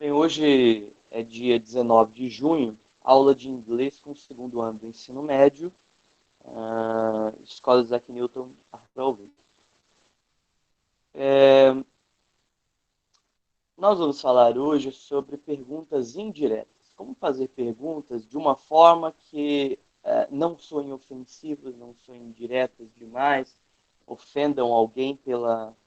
Bem, hoje é dia 19 de junho, aula de inglês com o segundo ano do ensino médio, Escola Isaac Newton, Arthur. Nós vamos falar hoje sobre perguntas indiretas. Como fazer perguntas de uma forma que não soem ofensivas, não soem indiretas demais, ofendam alguém por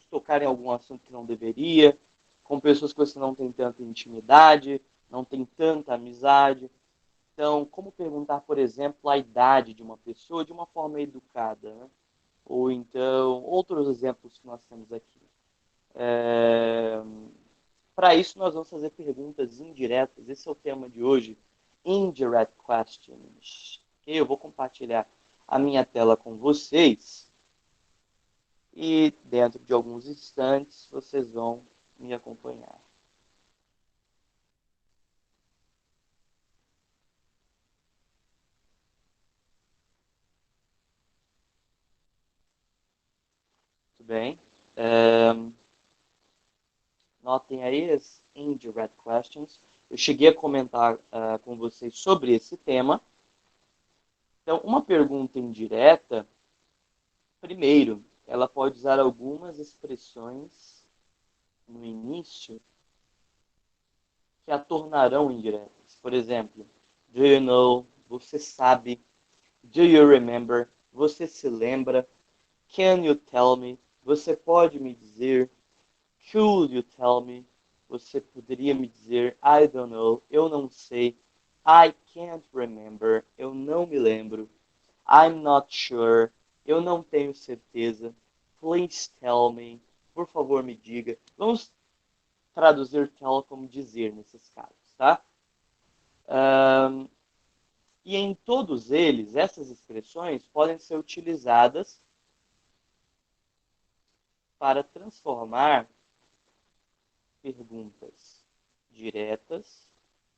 tocar em algum assunto que não deveria, com pessoas que você não tem tanta intimidade, não tem tanta amizade. Então, como perguntar, por exemplo, a idade de uma pessoa de uma forma educada, né? Ou então, outros exemplos que nós temos aqui. Para isso, nós vamos fazer perguntas indiretas. Esse é o tema de hoje, Indirect Questions. Eu vou compartilhar a minha tela com vocês e dentro de alguns instantes vocês vão me acompanhar. Tudo bem? Notem aí as indirect questions. Eu cheguei a comentar com vocês sobre esse tema. Então, uma pergunta indireta, primeiro, ela pode usar algumas expressões no início que a tornarão indiretas. Por exemplo, do you know? Você sabe. Do you remember? Você se lembra? Can you tell me? Você pode me dizer? Could you tell me? Você poderia me dizer? I don't know. Eu não sei. I can't remember. Eu não me lembro. I'm not sure. Eu não tenho certeza. Please tell me. Por favor, me diga. Vamos traduzir tell como dizer nesses casos, tá? E em todos eles, essas expressões podem ser utilizadas para transformar perguntas diretas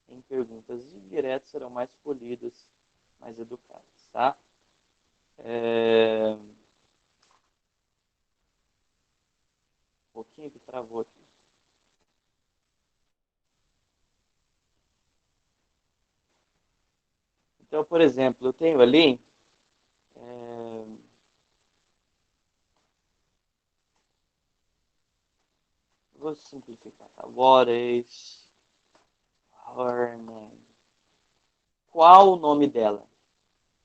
em perguntas indiretas, serão mais polidas, mais educadas, tá? Um pouquinho que travou aqui. Então, por exemplo, eu tenho ali vou simplificar, tá? What is her name? Qual o nome dela?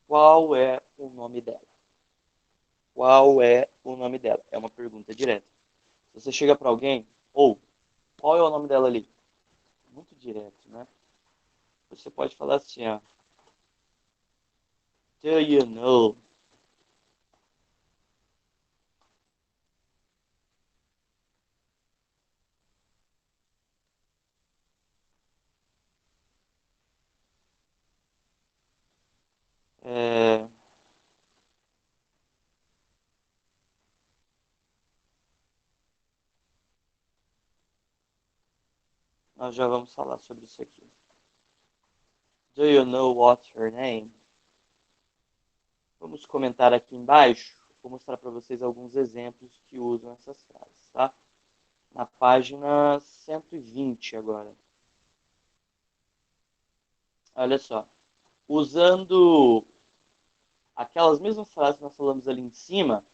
Qual é o nome dela? Qual é o nome dela? É uma pergunta direta. Se você chega para alguém, ou qual é o nome dela ali? Muito direto, né? Você pode falar assim, ó. Do you know? É, nós já vamos falar sobre isso aqui. Do you know what's her name? Vamos comentar aqui embaixo. Vou mostrar para vocês alguns exemplos que usam essas frases, tá? Na página 120 agora. Olha só. Usando aquelas mesmas frases que nós falamos ali em cima,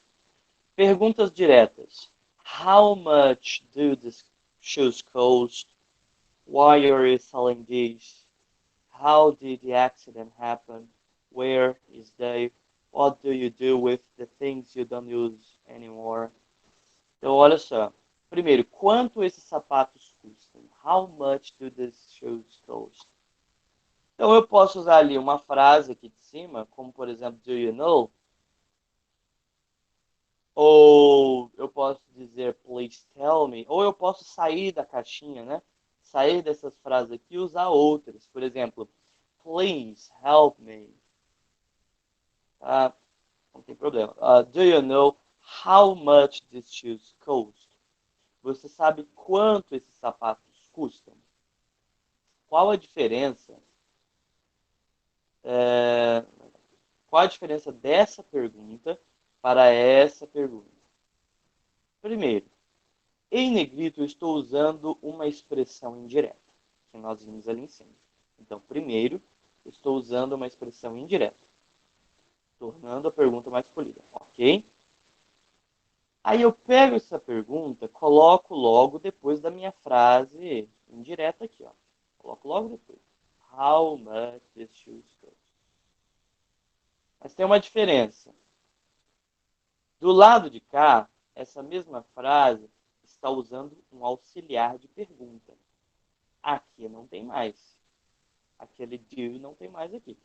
perguntas diretas. How much do these shoes cost? Why are you selling these? How did the accident happen? Where is Dave? What do you do with the things you don't use anymore? Então, olha só. Primeiro, quanto esses sapatos custam? How much do these shoes cost? Então, eu posso usar ali uma frase aqui de cima, como por exemplo, do you know? Ou eu posso dizer, please tell me. Ou eu posso sair da caixinha, né? Sair dessas frases aqui e usar outras. Por exemplo, please help me. Tá? Não tem problema. Do you know how much these shoes cost? Você sabe quanto esses sapatos custam? Qual a diferença? É, qual a diferença dessa pergunta para essa pergunta? Primeiro, Em negrito, eu estou usando uma expressão indireta, que nós vimos ali em cima. Então, primeiro, eu estou usando uma expressão indireta, tornando a pergunta mais polida, ok? Aí eu pego essa pergunta, coloco logo depois da minha frase indireta aqui, ó. Coloco logo depois. How much this shoes cost? Mas tem uma diferença. Do lado de cá, essa mesma frase está usando um auxiliar de pergunta. Aqui não tem mais. Aquele do não tem mais aqui.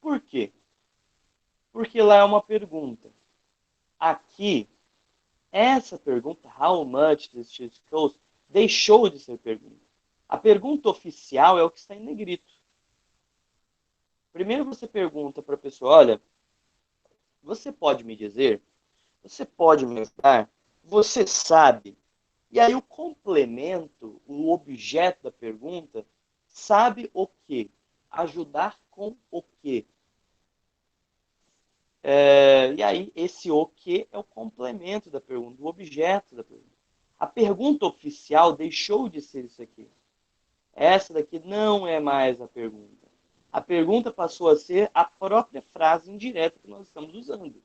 Por quê? Porque lá é uma pergunta. Aqui, essa pergunta, how much this shoes cost, deixou de ser pergunta. A pergunta oficial é o que está em negrito. Primeiro você pergunta para a pessoa, olha, você pode me dizer? Você pode me ajudar? Você sabe? E aí o complemento, o objeto da pergunta, sabe o quê? Ajudar com o quê? E aí esse o quê é o complemento da pergunta, o objeto da pergunta. A pergunta oficial deixou de ser isso aqui. Essa daqui não é mais a pergunta. A pergunta passou a ser a própria frase indireta que nós estamos usando.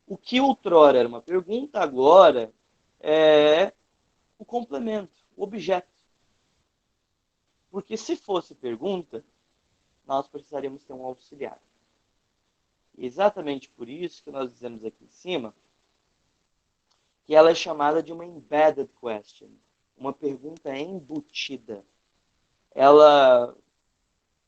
O que outrora era uma pergunta, agora é o complemento, o objeto. Porque se fosse pergunta, nós precisaríamos ter um auxiliar. E exatamente por isso que nós dizemos aqui em cima que ela é chamada de uma embedded question, uma pergunta embutida. Ela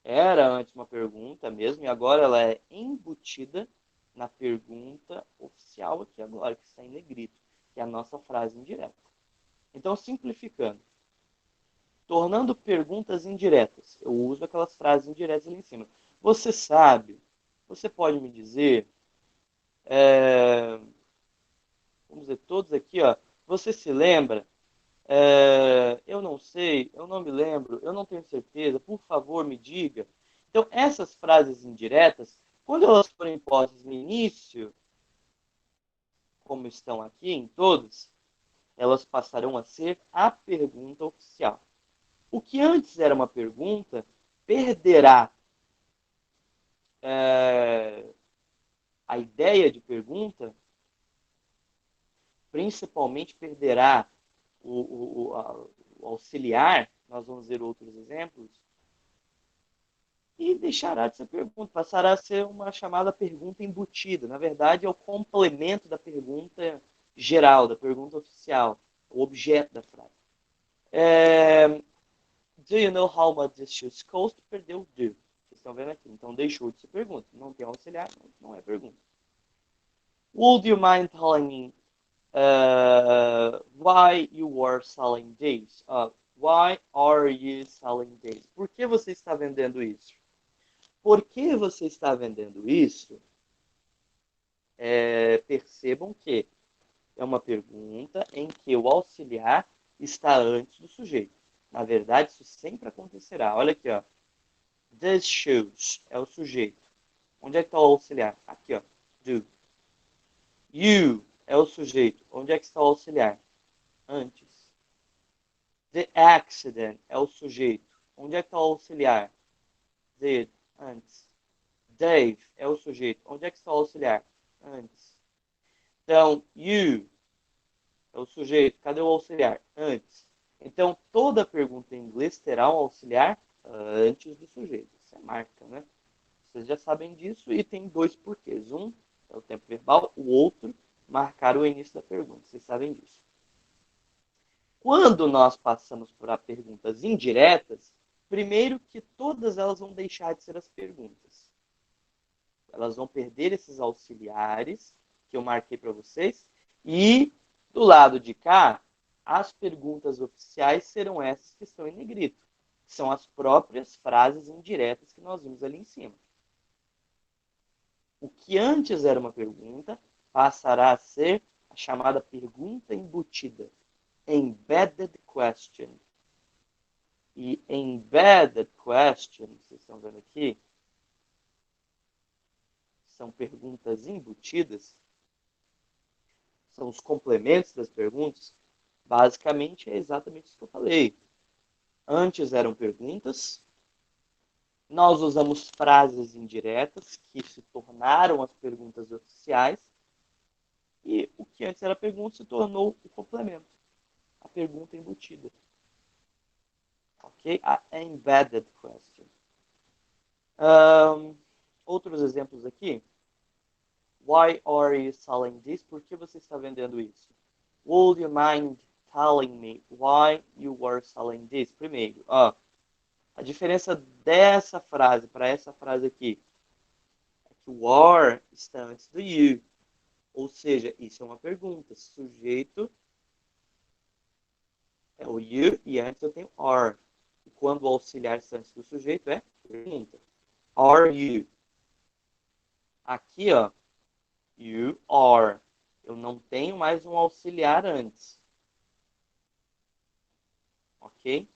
era antes uma pergunta mesmo, e agora ela é embutida na pergunta oficial aqui agora, que está em negrito, que é a nossa frase indireta. Então, simplificando, tornando perguntas indiretas, eu uso aquelas frases indiretas ali em cima. Você sabe? Você pode me dizer? Vamos dizer, todos aqui, ó. Você se lembra? Eu não sei, eu não me lembro, eu não tenho certeza, por favor, me diga. Então, essas frases indiretas, quando elas forem postas no início, como estão aqui em todos, elas passarão a ser a pergunta oficial. O que antes era uma pergunta perderá a ideia de pergunta, principalmente perderá o auxiliar, nós vamos ver outros exemplos, e deixará de ser pergunta, passará a ser uma chamada pergunta embutida. Na verdade, é o complemento da pergunta geral, da pergunta oficial, o objeto da frase. Do you know how much this shoes cost? Perdeu o do. Vocês estão vendo aqui. Então, deixou de ser pergunta. Não tem auxiliar, não é pergunta. Would you mind telling me why you were selling these? Why are you selling these? Por que você está vendendo isso? Por que você está vendendo isso? Percebam que é uma pergunta em que o auxiliar está antes do sujeito. Na verdade, isso sempre acontecerá. Olha aqui, ó. These shoes é o sujeito. Onde é que está o auxiliar? Aqui, ó. Do. You é o sujeito. Onde é que está o auxiliar? Antes. The accident é o sujeito. Onde é que está o auxiliar? Did. Antes. Dave é o sujeito. Onde é que está o auxiliar? Antes. Então, you é o sujeito. Cadê o auxiliar? Antes. Então, toda pergunta em inglês terá um auxiliar antes do sujeito. Isso é marca, né? Vocês já sabem disso e tem dois porquês. Um é o tempo verbal, o outro, marcar o início da pergunta. Vocês sabem disso. Quando nós passamos para perguntas indiretas, primeiro que todas elas vão deixar de ser as perguntas. Elas vão perder esses auxiliares que eu marquei para vocês. E do lado de cá, as perguntas oficiais serão essas que estão em negrito. São as próprias frases indiretas que nós vimos ali em cima. O que antes era uma pergunta passará a ser a chamada pergunta embutida, embedded question. E embedded question, vocês estão vendo aqui, são perguntas embutidas, são os complementos das perguntas. Basicamente, é exatamente isso que eu falei. Antes eram perguntas, nós usamos frases indiretas que se tornaram as perguntas oficiais, e o que antes era pergunta se tornou o complemento, a pergunta embutida. Ok? A embedded question. Outros exemplos aqui. Why are you selling this? Por que você está vendendo isso? Would you mind telling me why you were selling this? Primeiro, ó, a diferença dessa frase para essa frase aqui é que o are está antes do you. Ou seja, isso é uma pergunta. Sujeito é o you e antes eu tenho are. E quando o auxiliar está antes do sujeito é pergunta. Are you? Aqui, ó, you are. Eu não tenho mais um auxiliar antes. Ok?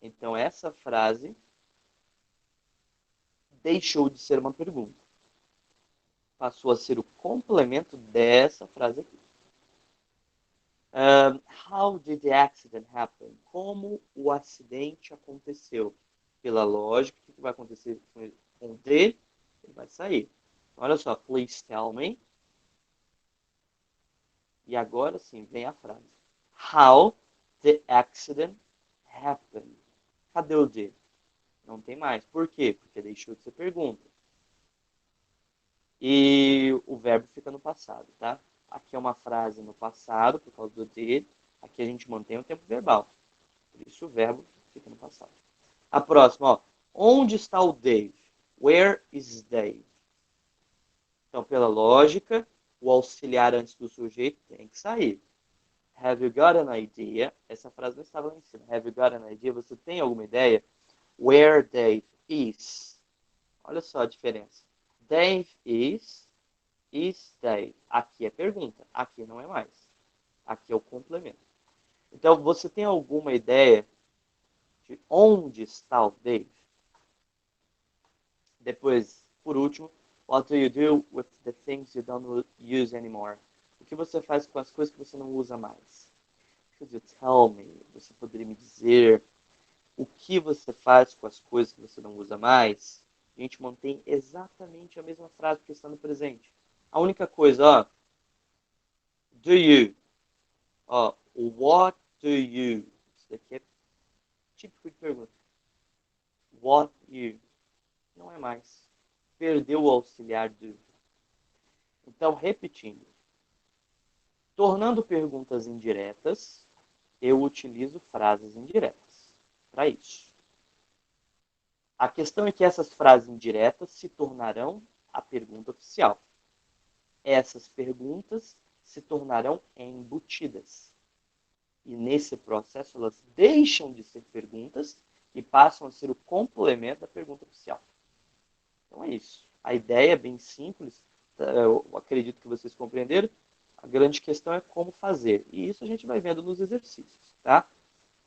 Então, essa frase deixou de ser uma pergunta. Passou a ser o complemento dessa frase aqui. How did the accident happen? Como o acidente aconteceu? Pela lógica, o que vai acontecer com the? Ele vai sair. Olha só, please tell me. E agora sim, vem a frase. How the accident happened? Cadê o the? Não tem mais. Por quê? Porque deixou de ser pergunta. E o verbo fica no passado, tá? Aqui é uma frase no passado, por causa do the. Aqui a gente mantém o tempo verbal. Por isso o verbo fica no passado. A próxima, ó. Onde está o Dave? Where is Dave? Então, pela lógica, o auxiliar antes do sujeito tem que sair. Have you got an idea? Essa frase não estava lá em cima. Have you got an idea? Você tem alguma ideia? Where Dave is? Olha só a diferença. Dave is Dave. Aqui é pergunta, aqui não é mais. Aqui é o complemento. Então, você tem alguma ideia de onde está o Dave? Depois, por último, what do you do with the things you don't use anymore? O que você faz com as coisas que você não usa mais? Could you tell me? Você poderia me dizer o que você faz com as coisas que você não usa mais? A gente mantém exatamente a mesma frase porque está no presente. A única coisa, ó, do you, ó, what do you? Isso daqui é típico de pergunta. What you? Não é mais. Perdeu o auxiliar do. Então, repetindo. Tornando perguntas indiretas, eu utilizo frases indiretas para isso. A questão é que essas frases indiretas se tornarão a pergunta oficial. Essas perguntas se tornarão embutidas. E nesse processo elas deixam de ser perguntas e passam a ser o complemento da pergunta oficial. Então é isso. A ideia é bem simples. Eu acredito que vocês compreenderam. A grande questão é como fazer. E isso a gente vai vendo nos exercícios. Tá?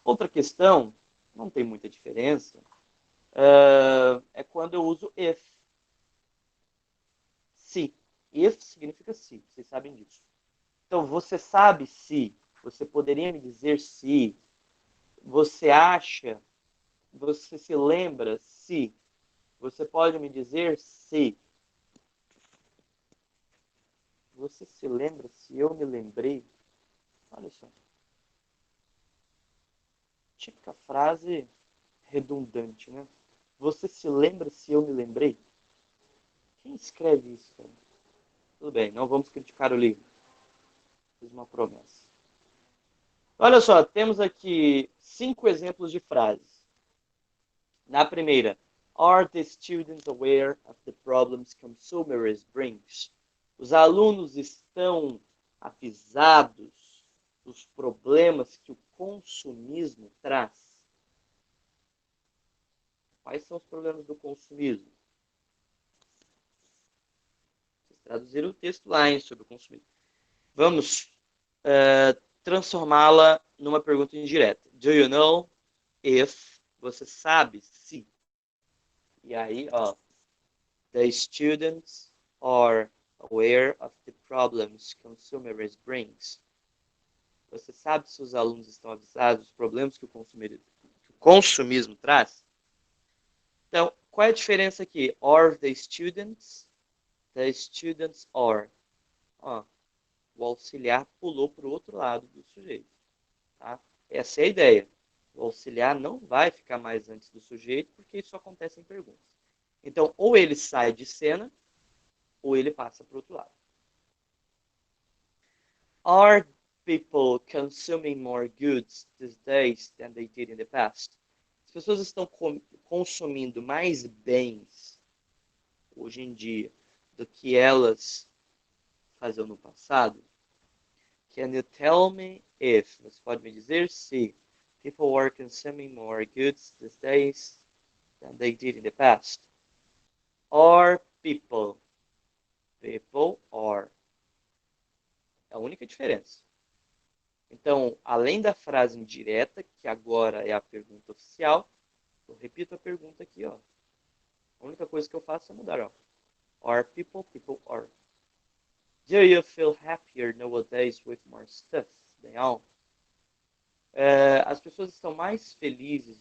Outra questão, não tem muita diferença, é quando eu uso if. Se. If significa se. Vocês sabem disso. Então, você sabe se. Você poderia me dizer se. Você acha. Você se lembra se. Você pode me dizer se. Você se lembra se eu me lembrei? Olha só. Típica frase redundante, né? Você se lembra se eu me lembrei? Quem escreve isso, cara? Tudo bem, não vamos criticar o livro. Fiz uma promessa. Olha só, temos aqui 5 exemplos de frases. Na primeira, are the students aware of the problems consumerism brings? Os alunos estão avisados dos problemas que o consumismo traz? Quais são os problemas do consumismo? Vocês traduziram o texto lá, hein, sobre o consumismo. Vamos transformá-la numa pergunta indireta. Do you know if? Você sabe se. E aí, ó, the students are aware of the problems consumerism brings. Você sabe se os alunos estão avisados dos problemas que o consumismo traz? Então, qual é a diferença aqui? Are the students? The students are. Ó, o auxiliar pulou para o outro lado do sujeito. Tá? Essa é a ideia. O auxiliar não vai ficar mais antes do sujeito, porque isso acontece em perguntas. Então, ou ele sai de cena, ou ele passa para o outro lado. Are people consuming more goods these days than they did in the past? As pessoas estão consumindo mais bens hoje em dia do que elas faziam no passado? Can you tell me if? Você pode me dizer se people are consuming more goods these days than they did in the past? Are people? People are. É a única diferença. Então, além da frase indireta, que agora é a pergunta oficial, eu repito a pergunta aqui, ó. A única coisa que eu faço é mudar, ó. Are people? People are. Do you feel happier nowadays with more stuff? They all. As pessoas estão mais felizes,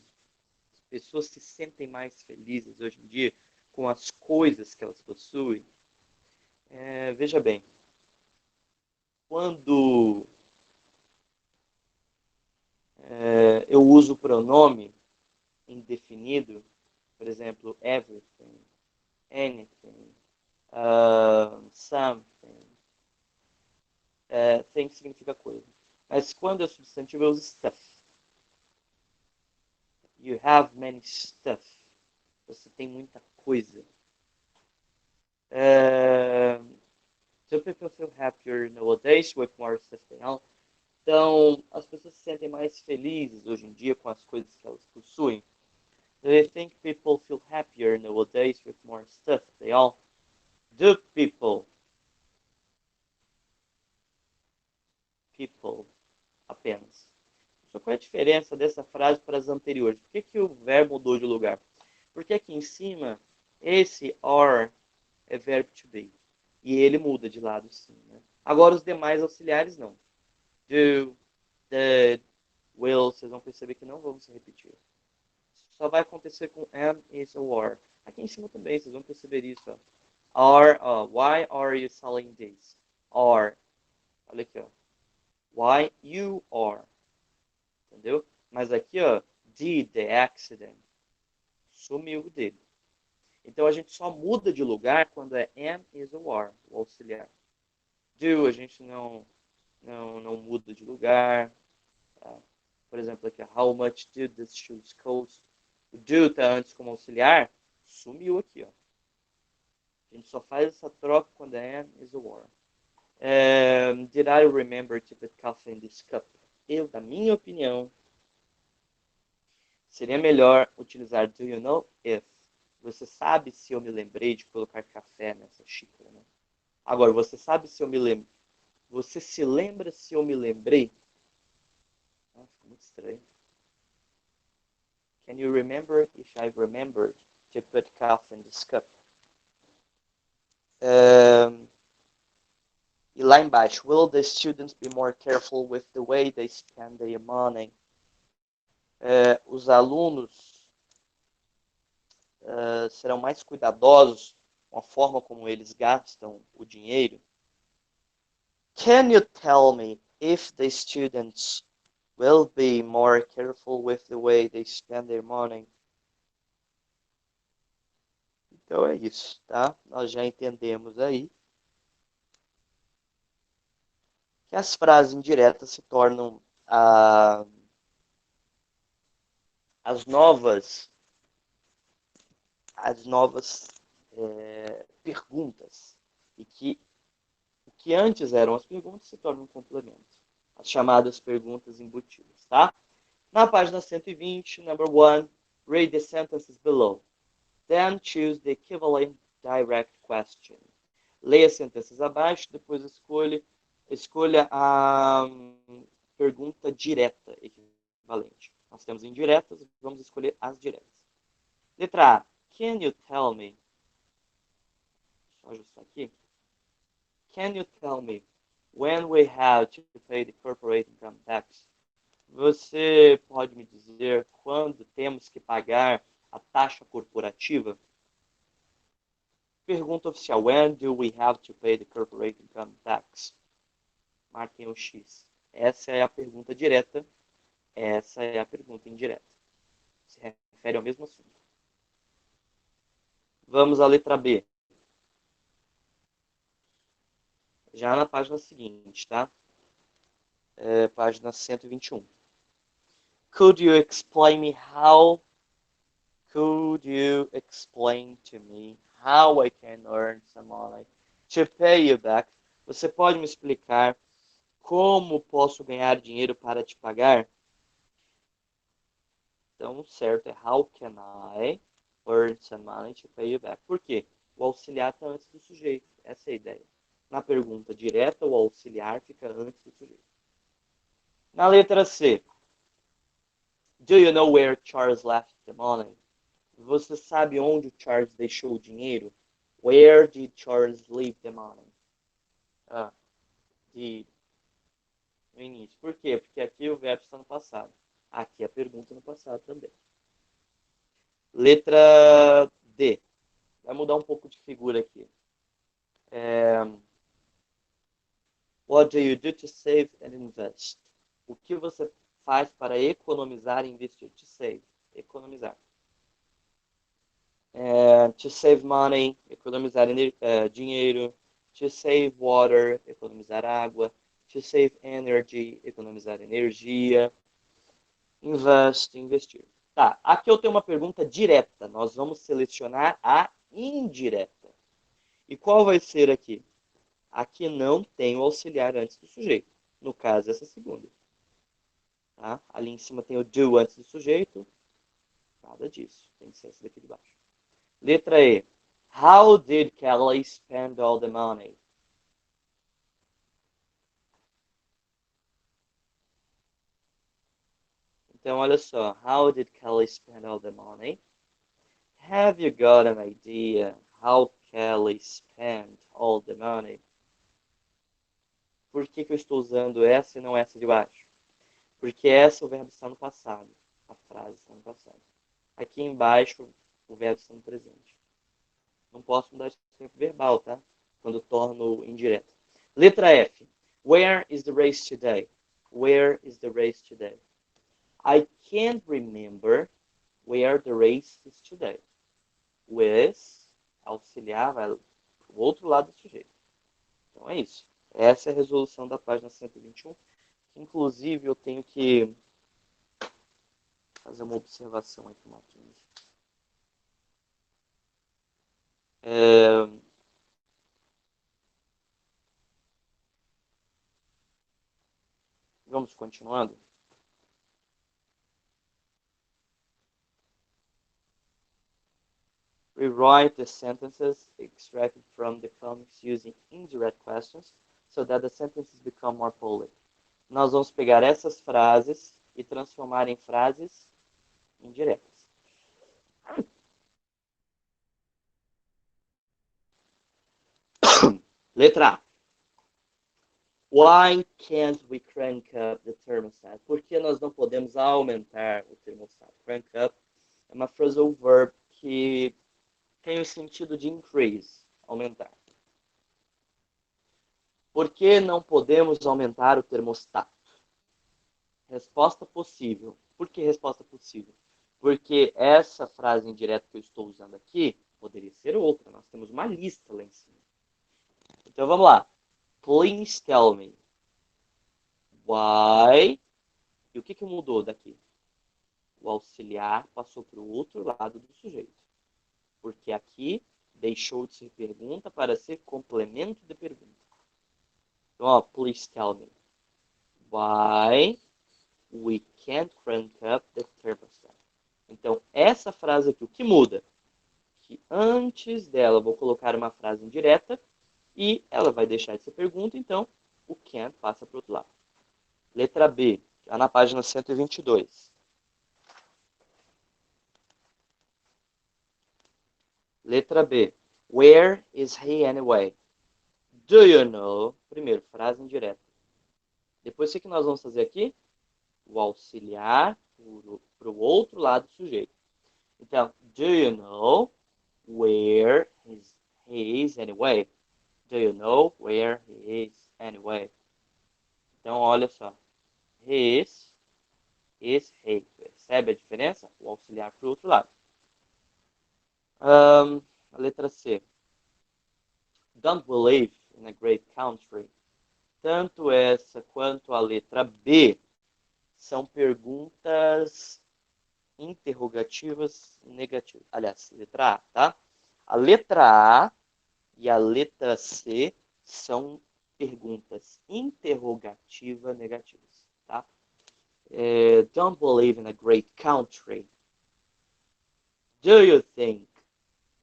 as pessoas se sentem mais felizes hoje em dia com as coisas que elas possuem. Veja bem, quando eu uso o pronome indefinido, por exemplo, everything, anything, something, thing significa coisa. Mas quando é substantivo, eu uso stuff. You have many stuff. Você tem muita coisa. So people feel happier nowadays with more stuff than all. Então, as pessoas se sentem mais felizes hoje em dia com as coisas que elas possuem. Do you think people feel happier nowadays with more stuff than all? Do people apenas. Só qual é a diferença dessa frase para as anteriores? Por que o verbo mudou de lugar? Porque aqui em cima, esse are é verbo to be. E ele muda de lado sim. Né? Agora os demais auxiliares não. Do, did, will, vocês vão perceber que não vamos repetir. Só vai acontecer com am, is ou are. Aqui em cima também, vocês vão perceber isso. Ó. Why are you selling this? Are. Olha aqui, ó. Why you are. Entendeu? Mas aqui, ó, did the accident. Sumiu o did. Então a gente só muda de lugar quando é am, is ou are, o auxiliar. Do, a gente não muda de lugar. Tá? Por exemplo, aqui, how much do these shoes cost? O do tá antes como auxiliar, sumiu aqui, ó. A gente só faz essa troca quando é am, is ou are. Did I remember to put coffee in this cup? Eu, na minha opinião, seria melhor utilizar do you know if. Você sabe se eu me lembrei de colocar café nessa xícara, né? Agora, você sabe se eu me lembro. Você se lembra se eu me lembrei? Ficou muito estranho. Can you remember if I remembered to put coffee in this cup? E lá embaixo, will the students be more careful with the way they spend their money? Os alunos serão mais cuidadosos com a forma como eles gastam o dinheiro? Can you tell me if the students will be more careful with the way they spend their money? Então é isso, tá? Nós já entendemos aí que as frases indiretas se tornam as novas perguntas e que o que antes eram as perguntas se tornam um complemento. As chamadas perguntas embutidas, tá? Na página 120, number 1, read the sentences below. Then choose the equivalent direct question. Leia as sentenças abaixo, depois escolha a pergunta direta equivalente. Nós temos indiretas, vamos escolher as diretas. Letra A. Can you tell me? Deixa eu ajustar aqui. Can you tell me when we have to pay the corporate income tax. Você pode me dizer quando temos que pagar a taxa corporativa? Pergunta oficial. When do we have to pay the corporate income tax? Marquem o X. Essa é a pergunta direta. Essa é a pergunta indireta. Se refere ao mesmo assunto. Vamos à letra B. Já na página seguinte, tá? Página 121. Could you explain to me how I can earn some money to pay you back? Você pode me explicar como posso ganhar dinheiro para te pagar? Então, certo é how can I earn some money to pay you back? Por quê? O auxiliar está antes do sujeito. Essa é a ideia. Na pergunta direta, o auxiliar fica antes do sujeito. Na letra C. Do you know where Charles left the money? Você sabe onde o Charles deixou o dinheiro? Where did Charles leave the money? Did. No início. Por quê? Porque aqui o verbo está no passado. Aqui a pergunta no passado também. Letra D. Vai mudar um pouco de figura aqui. What do you do to save and invest? O que você faz para economizar e investir? To save. Economizar. To save money, economizar dinheiro. To save water, economizar água. To save energy, economizar energia. Invest, investir. Tá, aqui eu tenho uma pergunta direta. Nós vamos selecionar a indireta. E qual vai ser aqui? Aqui não tem o auxiliar antes do sujeito. No caso, essa segunda. Tá? Ali em cima tem o do antes do sujeito. Nada disso. Tem que ser essa daqui de baixo. Letra E. How did Kelly spend all the money? Então, olha só. How did Kelly spend all the money? Have you got an idea how Kelly spent all the money? Por que eu estou usando essa e não essa de baixo? Porque essa o verbo está no passado. A frase está no passado. Aqui embaixo o verbo está no presente. Não posso mudar esse tempo verbal, tá? Quando torno indireto. Letra F. Where is the race today? Where is the race today? I can't remember where the race is today. With, auxiliar, vai para o outro lado do sujeito. Então é isso. Essa é a resolução da página 121. Inclusive, eu tenho que fazer uma observação aqui, Marquinhos. Vamos continuando? Rewrite the sentences extracted from the comics using indirect questions so that the sentences become more polite. Nós vamos pegar essas frases e transformar em frases indiretas. Letra A. Why can't we crank up the thermostat? Por que nós não podemos aumentar o termostato? Crank up é uma phrasal verb que tem o sentido de increase, aumentar. Por que não podemos aumentar o termostato? Resposta possível. Por que resposta possível? Porque essa frase indireta que eu estou usando aqui poderia ser outra. Nós temos uma lista lá em cima. Então vamos lá. Please tell me why. E o que mudou daqui? O auxiliar passou para o outro lado do sujeito. Porque aqui deixou de ser pergunta para ser complemento de pergunta. Então, ó, please tell me why we can't crank up the thermostat. Então, essa frase aqui, o que muda? Que antes dela eu vou colocar uma frase indireta e ela vai deixar de ser pergunta, então o can't passa para o outro lado. Letra B, já na página 122. Letra B. Where is he anyway? Do you know? Primeiro, frase indireta. Depois, o que nós vamos fazer aqui? O auxiliar para o outro lado do sujeito. Então, do you know where he is anyway? Do you know where he is anyway? Então, olha só. He is he. Percebe a diferença? O auxiliar para o outro lado. A letra C. Don't we live in a great country? Tanto essa quanto a letra B são perguntas interrogativas negativas. Aliás, letra A, tá? A letra A e a letra C são perguntas interrogativas negativas, tá? Don't believe in a great country. Do you think?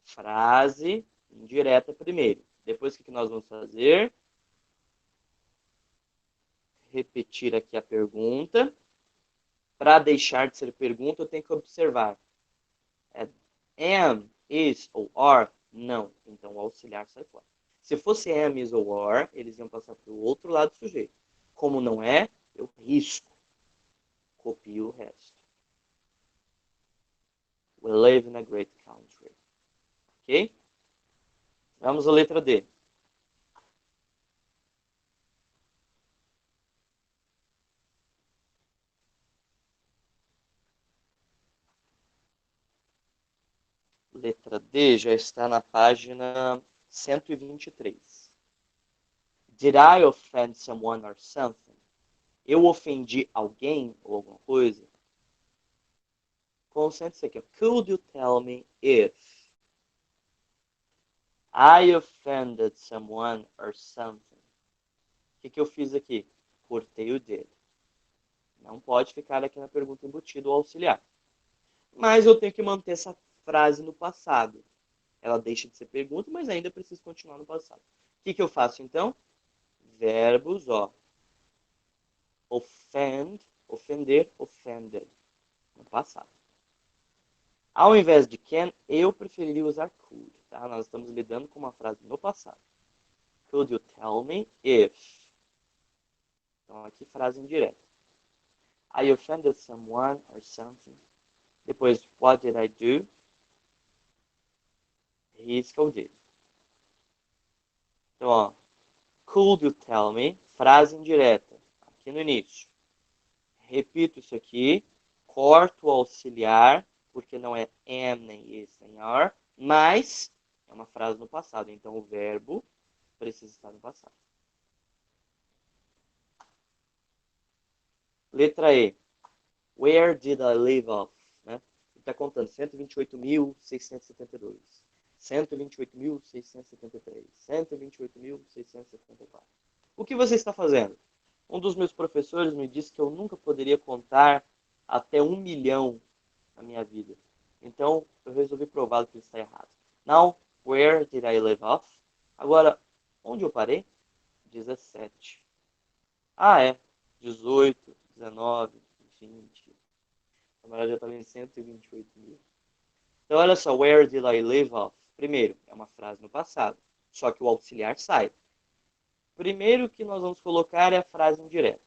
Frase indireta primeiro. Depois, o que nós vamos fazer? Repetir aqui a pergunta. Para deixar de ser pergunta, eu tenho que observar. Am, is ou are? Não. Então, o auxiliar sai fora. Se fosse am, is ou are, eles iam passar para o outro lado do sujeito. Como não é, eu risco. Copio o resto. We live in a great country. Ok? Vamos à letra D. Letra D já está na página 123. Did I offend someone or something? Eu ofendi alguém ou alguma coisa? Concentre-se aqui. Could you tell me if I offended someone or something? O que eu fiz aqui? Cortei o did. Não pode ficar aqui na pergunta embutido o auxiliar. Mas eu tenho que manter essa frase no passado. Ela deixa de ser pergunta, mas ainda precisa continuar no passado. O que eu faço então? Verbos, ó. Offend, ofender, offended. No passado. Ao invés de can, eu preferiria usar could. Tá? Nós estamos lidando com uma frase no passado. Could you tell me if? Então, aqui frase indireta. I offended someone or something. Depois, what did I do? Risca o did. Então, ó. Could you tell me? Frase indireta. Aqui no início. Repito isso aqui. Corto o auxiliar, porque não é am, nem is, nem are. Mas é uma frase no passado. Então, o verbo precisa estar no passado. Letra E. Where did I live off? Né? Está contando 128.672, 128.673, 128.674. O que você está fazendo? Um dos meus professores me disse que eu nunca poderia contar até 1 milhão na minha vida. Então, eu resolvi provar que ele está errado. Now, where did I live off? Agora, onde eu parei? 17. Ah, é. 18, 19, 20. A maioria já estava em 128 mil. Então, olha só. Where did I live off? Primeiro, é uma frase no passado. Só que o auxiliar sai. Primeiro que nós vamos colocar é a frase indireta.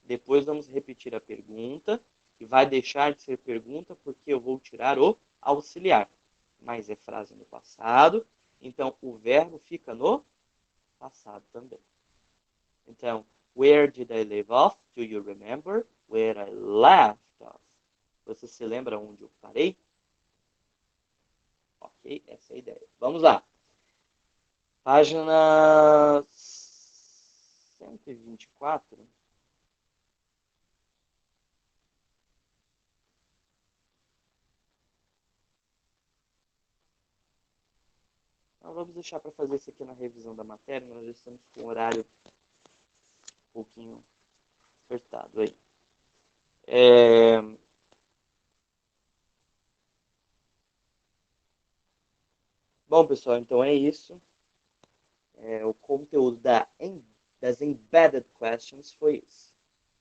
Depois vamos repetir a pergunta. E vai deixar de ser pergunta porque eu vou tirar o auxiliar. Mas é frase no passado. Então, o verbo fica no passado também. Então, where did I leave off? Do you remember? Where I left off. Você se lembra onde eu parei? Ok, essa é a ideia. Vamos lá. Página 124. Então, vamos deixar para fazer isso aqui na revisão da matéria. Nós já estamos com o horário um pouquinho apertado aí. Bom, pessoal, então é isso. O conteúdo das Embedded Questions foi isso.